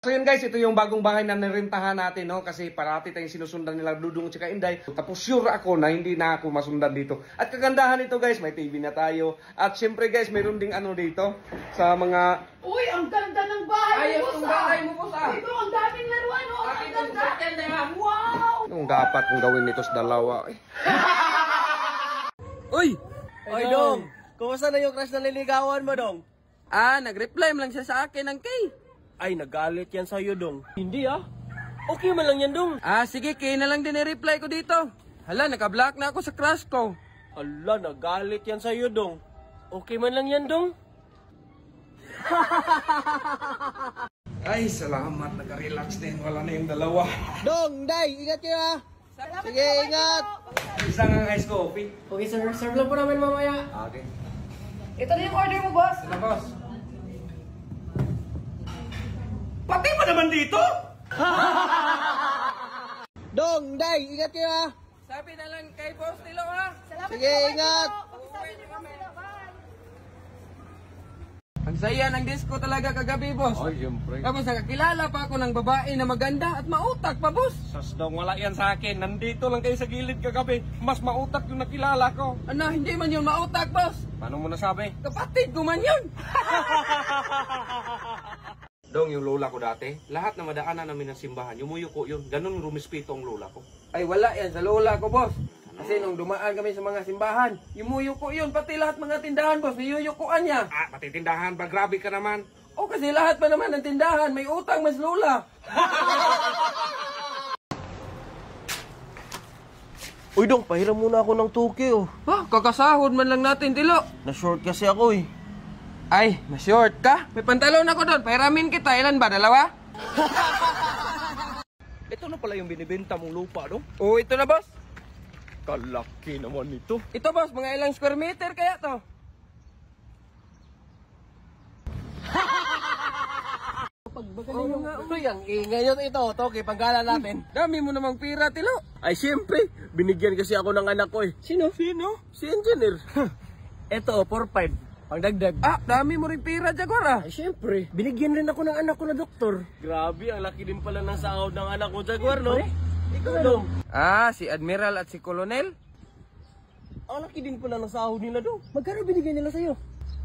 So yun guys, ito yung bagong bahay na nirentahan natin, no? Kasi parati tayong sinusundan nila Dudong at Inday. Tapos sure ako na hindi na ako masundan dito. At kagandahan ito guys, may TV na tayo. At syempre guys, mayroon ding ano dito sa mga... Uy, ang ganda ng bahay Ayos mo, yung boss, bahay mo, boss, ah. Ito, ang daming laruan, oh. Ang ganda. Wow! Anong dapat kong gawin nito sa dalawa? Uy! Oy, Dong! Kumusta na yung crush na niligawan mo, Dong? Ah, nag-reply lang siya sa akin ng Kay. Ay, nagalit yan sa'yo, Dong. Hindi, ah. Okay man lang yan, Dong. Ah, sige, Kay na lang din i-reply ko dito. Hala, naka-block na ako sa crush ko. Ala, nagalit yan sa'yo, Dong. Okay man lang yan, Dong. Ay, salamat. Naka-relax din. Wala na yung dalawa. Dong, Day, ingat kayo, ah. Sige, ingat. Isang ice coffee. Okay, sir. Serve lang po namin mamaya. Okay. Ito na yung order mo, boss. Ano, boss? Pati ba naman dito? Dong, Day, ingat kayo, ah. Sabi na lang kay Boss Tilo, ha? Salamat Sige, po, ingat. Pag-isabi niyo kami. Bye. Ang saya ng disco talaga kagabi, boss. Ay, siyempre. Tapos nakakilala pa ako ng babae na maganda at mautak pa, boss. Sas daw, wala yan sa akin. Nandito lang kayo sa gilid kagabi. Mas mautak yung nakilala ko. Ano, hindi man yun mautak, boss. Paano mo nasabi? Kapatid ko man yun. Dong, yung lola ko dati, lahat na madaanan namin ng simbahan, yumuyuko yun. Ganun rumispito ang lola ko. Ay, wala yan sa lola ko, boss. Kasi nung dumaan kami sa mga simbahan, yumuyuko yun. Pati lahat mga tindahan, boss, niyuyukuan niya. Ah, pati tindahan ba? Grabe ka naman. O kasi lahat pa naman ng tindahan, may utang mas lola. Uy, Dong, pahiram muna ako ng 2K, oh. Ha, kakasahod man lang natin, Tilo. Na-short kasi ako, eh. Ay, na-short ka? May pantalon ako doon. Pahiramin kita. Ilan ba? Dalawa? Ito na pala yung binibenta mong lupa, Dong. Oo, ito na, boss. Kalaki naman ito. Ito, boss. Mga ilang square meter kaya to? Oo nga, ito yung ingay nyo ito, Toki, panggala natin. Dami mo namang pira, Tilo. Ay, siyempre, binigyan kasi ako ng anak ko, eh. Sino? Si Engineer. Ito, 4-5. Pangdagdag. Ah, dami mo rin pira, Jaguar, ah. Ay, siyempre, binigyan rin ako ng anak ko na doktor. Grabe, ang laki din pala ng sahod ng anak ko, Jaguar, no? Ikaw, Dong. Ah, si Admiral at si Colonel? Ang laki din pala ng sahod nila, Dong. Magkano binigyan nila sa'yo?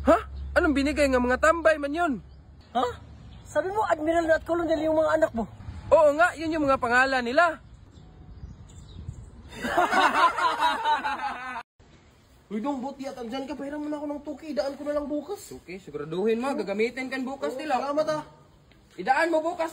Ha? Anong binigay ng mga tambay man yun? Ha? Sabi mo, Admiral at Colonel yung mga anak mo. Oo nga, yun yung mga pangalan nila. Uy, Dong, buti at andyan ka. Pahiram mo na ako ng 2K. Idaan ko na lang bukas. Okay, siguraduhin mo. Gagamitin kan bukas, Tilo. Salamat, ah. Idaan mo bukas